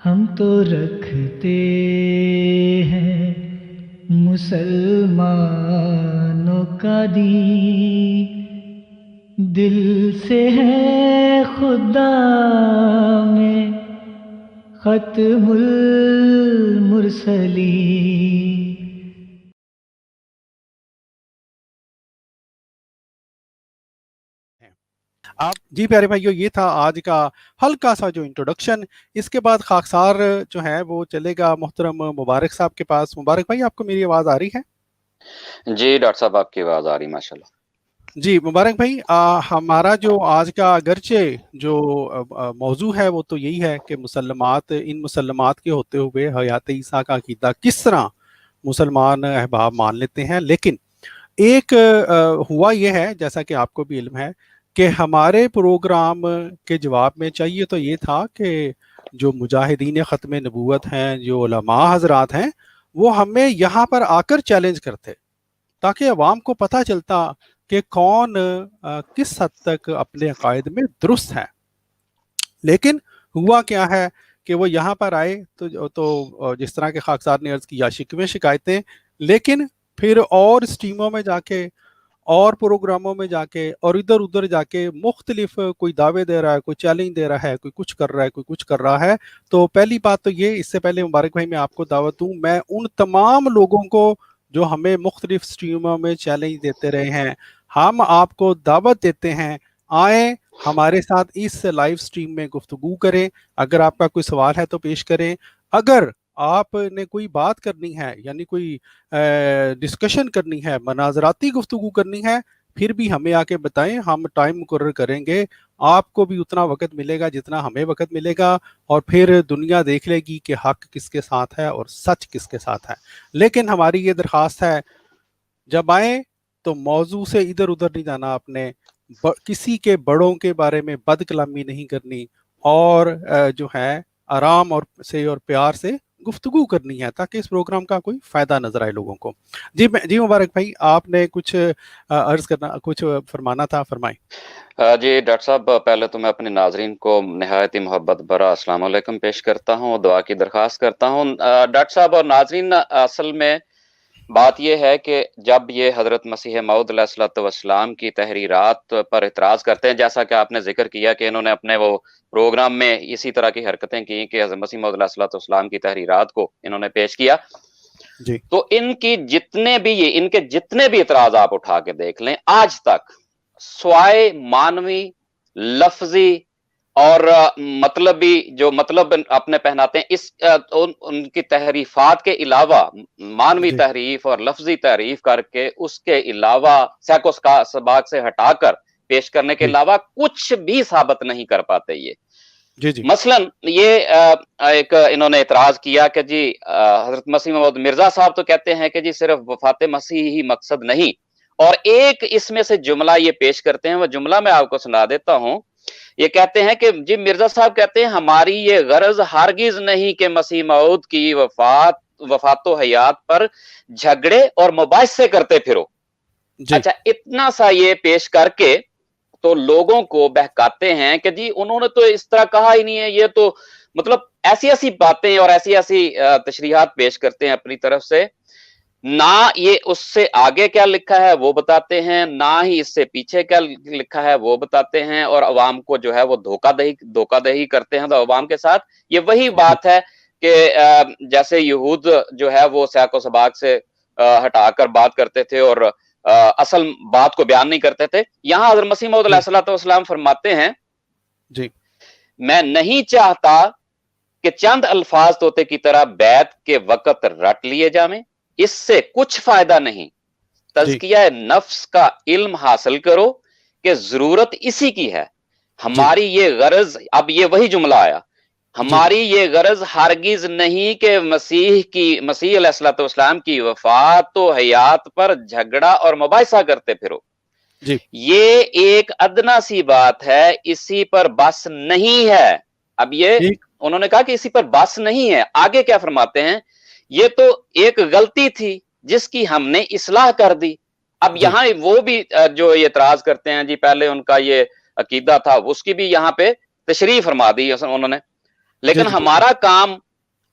ہم تو رکھتے ہیں مسلمانوں کا دین، دل سے ہے خدا میں ختم المرسلین۔ آپ جی پیارے بھائیو، یہ تھا آج کا ہلکا سا جو انٹروڈکشن۔ اس کے بعد خاکسار جو ہے وہ چلے گا محترم مبارک صاحب کے پاس۔ مبارک بھائی، آپ کو میری آواز آ رہی ہے؟ جی ڈاکٹر صاحب، آپ کی آواز آ رہی ماشاء اللہ۔ جی مبارک بھائی، ہمارا جو آج کا اگرچہ جو موضوع ہے وہ تو یہی ہے کہ ان مسلمات کے ہوتے ہوئے حیات عیسیٰ کا عقیدہ کس طرح مسلمان احباب مان لیتے ہیں، لیکن ایک ہوا یہ ہے، جیسا کہ آپ کو بھی علم ہے، کہ ہمارے پروگرام کے جواب میں چاہیے تو یہ تھا کہ جو مجاہدین ختم نبوت ہیں، جو علماء حضرات ہیں، وہ ہمیں یہاں پر آ کر چیلنج کرتے تاکہ عوام کو پتہ چلتا کہ کون کس حد تک اپنے عقائد میں درست ہے۔ لیکن ہوا کیا ہے کہ وہ یہاں پر آئے تو جس طرح کے خاکسار نے عرض کیا، شکوے شکایتیں، لیکن پھر اور اسٹریموں میں جا کے اور پروگراموں میں جا کے اور ادھر ادھر جا کے مختلف کوئی دعوے دے رہا ہے، کوئی چیلنج دے رہا ہے، کوئی کچھ کر رہا ہے، کوئی کچھ کر رہا ہے۔ تو پہلی بات تو یہ، اس سے پہلے مبارک بھائی میں آپ کو دعوت دوں، میں ان تمام لوگوں کو جو ہمیں مختلف اسٹریموں میں چیلنج دیتے رہے ہیں، ہم آپ کو دعوت دیتے ہیں، آئیں ہمارے ساتھ اس لائیو اسٹریم میں گفتگو کریں۔ اگر آپ کا کوئی سوال ہے تو پیش کریں، اگر آپ نے کوئی بات کرنی ہے، یعنی کوئی ڈسکشن کرنی ہے، مناظراتی گفتگو کرنی ہے، پھر بھی ہمیں آ کے بتائیں، ہم ٹائم مقرر کریں گے۔ آپ کو بھی اتنا وقت ملے گا جتنا ہمیں وقت ملے گا، اور پھر دنیا دیکھ لے گی کہ حق کس کے ساتھ ہے اور سچ کس کے ساتھ ہے۔ لیکن ہماری یہ درخواست ہے، جب آئیں تو موضوع سے ادھر ادھر نہیں جانا، آپ نے کسی کے بڑوں کے بارے میں بد کلامی نہیں کرنی، اور جو ہے آرام اور پیار سے گفتگو کرنی ہے، تاکہ اس پروگرام کا کوئی فائدہ نظر آئے لوگوں کو۔ جی مبارک بھائی، آپ نے کچھ عرض کرنا، کچھ فرمانا تھا، فرمائیں۔ جی ڈاکٹر صاحب، پہلے تو میں اپنے ناظرین کو نہایت ہی محبت بھرا السلام علیکم پیش کرتا ہوں، دعا کی درخواست کرتا ہوں۔ ڈاکٹر صاحب اور ناظرین، اصل میں بات یہ ہے کہ جب یہ حضرت مسیح موعود علیہ الصلوۃ والسلام کی تحریرات پر اعتراض کرتے ہیں، جیسا کہ آپ نے ذکر کیا کہ انہوں نے اپنے وہ پروگرام میں اسی طرح کی حرکتیں کی کہ حضرت مسیح موعود علیہ الصلوۃ والسلام کی تحریرات کو انہوں نے پیش کیا، جی تو ان کے جتنے بھی اعتراض آپ اٹھا کے دیکھ لیں، آج تک سوائے مانوی، لفظی اور مطلبی جو مطلب اپنے پہناتے ہیں، اس ان کی تحریفات کے علاوہ، مانوی جی تحریف اور لفظی تحریف کر کے اس کے علاوہ سیکو سباق سے ہٹا کر پیش کرنے کے جی علاوہ کچھ بھی ثابت نہیں کر پاتے یہ۔ جی جی مثلا یہ ایک انہوں نے اعتراض کیا کہ جی حضرت مسیح موعود مرزا صاحب تو کہتے ہیں کہ جی صرف وفات مسیح ہی مقصد نہیں، اور ایک اس میں سے جملہ یہ پیش کرتے ہیں، وہ جملہ میں آپ کو سنا دیتا ہوں۔ یہ کہتے ہیں کہ جی مرزا صاحب کہتے ہیں ہماری یہ غرض ہرگز نہیں کہ مسیح موعود کی وفات و حیات پر جھگڑے اور مباحثے کرتے پھرو۔ جی اچھا، اتنا سا یہ پیش کر کے تو لوگوں کو بہکاتے ہیں کہ جی انہوں نے تو اس طرح کہا ہی نہیں ہے، یہ تو مطلب ایسی باتیں اور ایسی تشریحات پیش کرتے ہیں اپنی طرف سے، نہ یہ اس سے آگے کیا لکھا ہے وہ بتاتے ہیں، نہ ہی اس سے پیچھے کیا لکھا ہے وہ بتاتے ہیں، اور عوام کو جو ہے وہ دھوکہ دہی کرتے ہیں تو عوام کے ساتھ۔ یہ وہی بات ہے کہ جیسے یہود جو ہے وہ سیاق و سباق سے ہٹا کر بات کرتے تھے اور اصل بات کو بیان نہیں کرتے تھے، یہاں حضرت مسیح موعود علیہ الصلوۃ والسلام فرماتے ہیں، جی میں نہیں چاہتا کہ چند الفاظ طوطے کی طرح بیعت کے وقت رٹ لیے جائیں، اس سے کچھ فائدہ نہیں، جی تزکیہ نفس کا علم حاصل کرو کہ ضرورت اسی کی ہے، جی ہماری یہ غرض، اب یہ وہی جملہ آیا، جی ہماری یہ غرض ہرگز نہیں کہ مسیح علیہ الصلوۃ والسلام کی وفات و حیات پر جھگڑا اور مباحثہ کرتے پھرو۔ جی یہ ایک ادنا سی بات ہے، اسی پر بس نہیں ہے۔ اب یہ ٹھیک، انہوں نے کہا کہ اسی پر بس نہیں ہے، آگے کیا فرماتے ہیں، یہ تو ایک غلطی تھی جس کی ہم نے اصلاح کر دی۔ اب جی یہاں وہ بھی جو اعتراض کرتے ہیں جی پہلے ان کا یہ عقیدہ تھا، اس کی بھی یہاں پہ تشریح فرما دی انہوں نے۔ لیکن ہمارا کام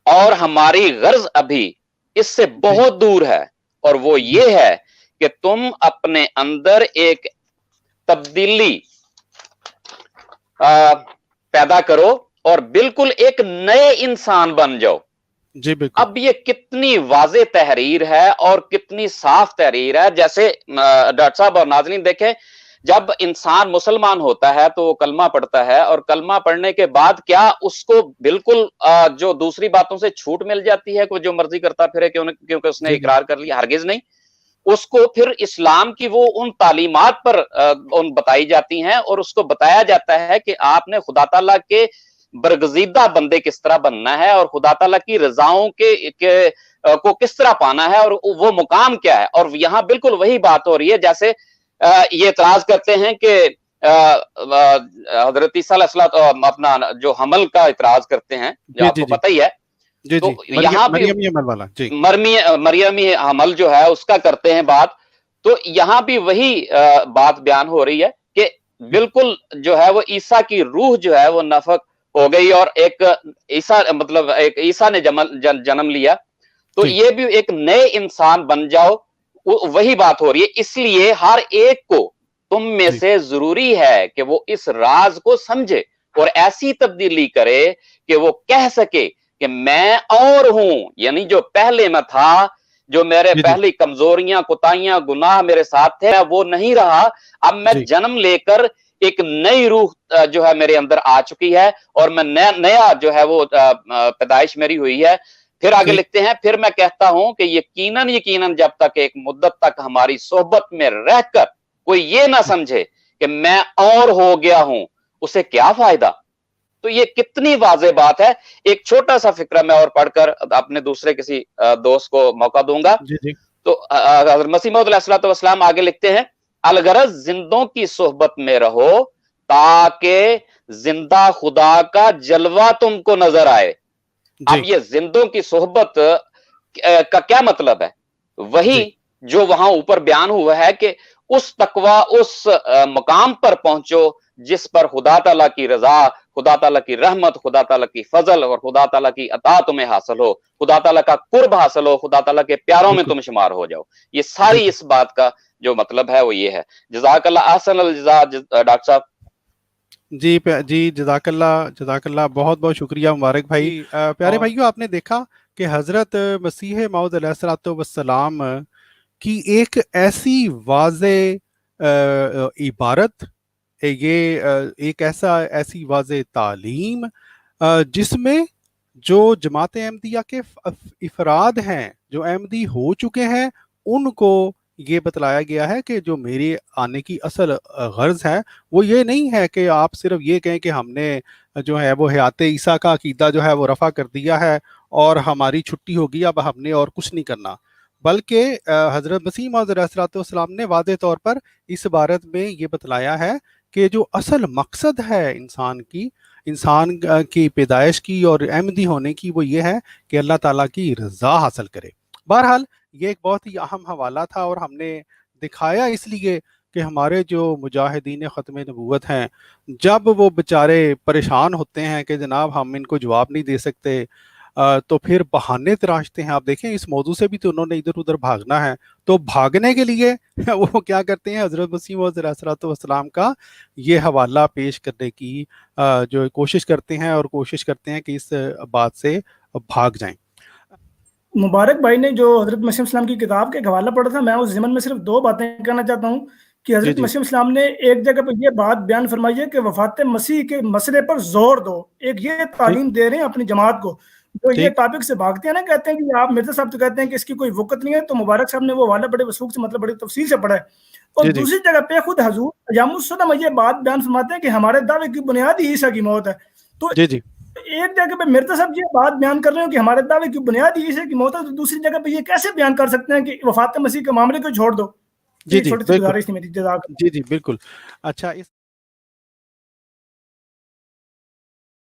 اور ہماری غرض ابھی اس سے بہت دور ہے، اور وہ یہ ہے کہ تم اپنے اندر ایک تبدیلی پیدا کرو اور بالکل ایک نئے انسان بن جاؤ. جی بالکل. اب یہ کتنی واضح تحریر ہے اور کتنی صاف تحریر ہے. جیسے ڈاکٹر صاحب اور ناظرین دیکھیں، جب انسان مسلمان ہوتا ہے تو وہ کلمہ پڑھتا ہے، اور کلمہ پڑھنے کے بعد کیا اس کو بالکل جو دوسری باتوں سے چھوٹ مل جاتی ہے کہ جو مرضی کرتا پھرے کیونکہ اس نے اقرار کر لیا؟ ہرگز نہیں. اس کو پھر اسلام کی وہ ان تعلیمات پر بتائی جاتی ہیں، اور اس کو بتایا جاتا ہے کہ آپ نے خدا تعالیٰ کے برگزیدہ بندے کس طرح بننا ہے، اور خدا تعالیٰ کی رضاؤں کو کس طرح پانا ہے، اور وہ مقام کیا ہے. اور یہاں بالکل وہی بات ہو رہی ہے جیسے یہ اعتراض کرتے ہیں کہ حضرت عیسیٰ علیہ السلام اپنا جو حمل کا اعتراض کرتے ہیں، جو آپ کو پتہ ہی ہے. تو یہاں بھی مریمی حمل جو ہے اس کا کرتے ہیں بات. تو یہاں بھی وہی بات بیان ہو رہی ہے کہ بالکل جو ہے وہ عیسیٰ کی روح جو ہے وہ نفخ ہو گئی، اور ایک عیسیٰ مطلب ایک عیسیٰ نے جنم لیا. تو یہ بھی ایک نئے انسان بن جاؤ، وہی بات ہو رہی ہے. اس لیے ہر ایک کو تم میں سے ضروری ہے کہ وہ اس راز کو سمجھے اور ایسی تبدیلی کرے کہ وہ کہہ سکے کہ میں اور ہوں، یعنی جو پہلے میں تھا، جو میرے پہلی کمزوریاں، کوتاہیاں، گناہ میرے ساتھ تھے، وہ نہیں رہا. اب میں جنم لے کر ایک نئی روح جو ہے میرے اندر آ چکی ہے، اور میں نیا جو ہے وہ پیدائش میری ہوئی ہے. پھر آگے لکھتے ہیں، پھر میں کہتا ہوں کہ یقیناً جب تک ایک مدت تک ہماری صحبت میں رہ کر کوئی یہ نہ سمجھے کہ میں اور ہو گیا ہوں، اسے کیا فائدہ. تو یہ کتنی واضح بات ہے. ایک چھوٹا سا فقرہ میں اور پڑھ کر اپنے دوسرے کسی دوست کو موقع دوں گا. تو حضرت مسیح موعود علیہ السلام آگے لکھتے ہیں، الغرض زندوں کی صحبت میں رہو تاکہ زندہ خدا کا جلوہ تم کو نظر آئے. اب یہ زندوں کی صحبت کا کیا مطلب ہے؟ وہی جو وہاں اوپر بیان ہوا ہے کہ اس تقوی، اس مقام پر پہنچو جس پر خدا تعالیٰ کی رضا، خدا تعالیٰ کی رحمت، خدا تعالیٰ کی فضل اور خدا تعالیٰ کی عطا تمہیں حاصل ہو، خدا تعالیٰ کا قرب حاصل ہو، خدا تعالیٰ کے پیاروں میں تم شمار ہو جاؤ. یہ ساری اس بات کا جو مطلب ہے وہ یہ ہے. جزاک اللہ احسن الجزا ڈاکٹر صاحب. جی جزاک اللہ، بہت بہت شکریہ مبارک بھائی. پیارے بھائیو، آپ نے دیکھا کہ حضرت مسیح موعود علیہ الصلوۃ والسلام کی ایک ایسی واضح عبارت، یہ ایک ایسی واضح تعلیم جس میں جو جماعت احمدیہ کے افراد ہیں، جو احمدی ہو چکے ہیں، ان کو یہ بتلایا گیا ہے کہ جو میرے آنے کی اصل غرض ہے وہ یہ نہیں ہے کہ آپ صرف یہ کہیں کہ ہم نے جو ہے وہ حیات عیسیٰ کا عقیدہ جو ہے وہ رفع کر دیا ہے اور ہماری چھٹی ہوگی، اب ہم نے اور کچھ نہیں کرنا. بلکہ حضرت مسیح موعود علیہ السلام نے واضح طور پر اس عبارت میں یہ بتلایا ہے کہ جو اصل مقصد ہے انسان کی پیدائش کی اور احمدی ہونے کی، وہ یہ ہے کہ اللہ تعالیٰ کی رضا حاصل کرے. بہرحال یہ ایک بہت ہی اہم حوالہ تھا، اور ہم نے دکھایا اس لیے کہ ہمارے جو مجاہدین ختم نبوت ہیں، جب وہ بیچارے پریشان ہوتے ہیں کہ جناب ہم ان کو جواب نہیں دے سکتے، تو پھر بہانے تراشتے ہیں. آپ دیکھیں اس موضوع سے بھی تو انہوں نے ادھر ادھر بھاگنا ہے، تو بھاگنے کے لیے وہ کیا کرتے ہیں، حضرت مسیح موعود علیہ السلام کا یہ حوالہ پیش کرنے کی جو کوشش کرتے ہیں، اور کوشش کرتے ہیں کہ اس بات سے بھاگ جائیں. مبارک بھائی نے جو حضرت مسیح السلام کی کتاب کا حوالہ پڑھا تھا، میں اس ضمن میں صرف 2 باتیں کرنا چاہتا ہوں کہ حضرت مسیح السلام نے ایک جگہ پر یہ بات بیان فرمائی ہے کہ وفات مسیح کے مسئلے پر زور دو. ایک یہ تعلیم دے رہے ہیں اپنی جماعت کو، جو یہ ٹاپک سے بھاگتے ہیں نا، کہتے ہیں کہ آپ مرزا صاحب تو کہتے ہیں کہ اس کی کوئی وقت نہیں ہے. تو مبارک صاحب نے وہ حوالہ بڑے وثوق سے، مطلب بڑی تفصیل سے پڑھا ہے. اور دوسری جگہ پہ خود حضور ایام السنہ یہ بات بیان فرماتے ہیں کہ ہمارے دعوے کی بنیاد ہی عیسیٰ کی موت ہے. تو ایک جگہ پہ مرزا صاحب یہ بات بیان کر رہے ہیں کہ ہمارے دعوے کی بنیاد عیسیٰ کی موت ہے، تو دوسری جگہ پہ یہ کیسے بیان کر سکتے ہیں کہ وفات مسیح کے معاملے کو چھوڑ دو. جی بالکل. اچھا.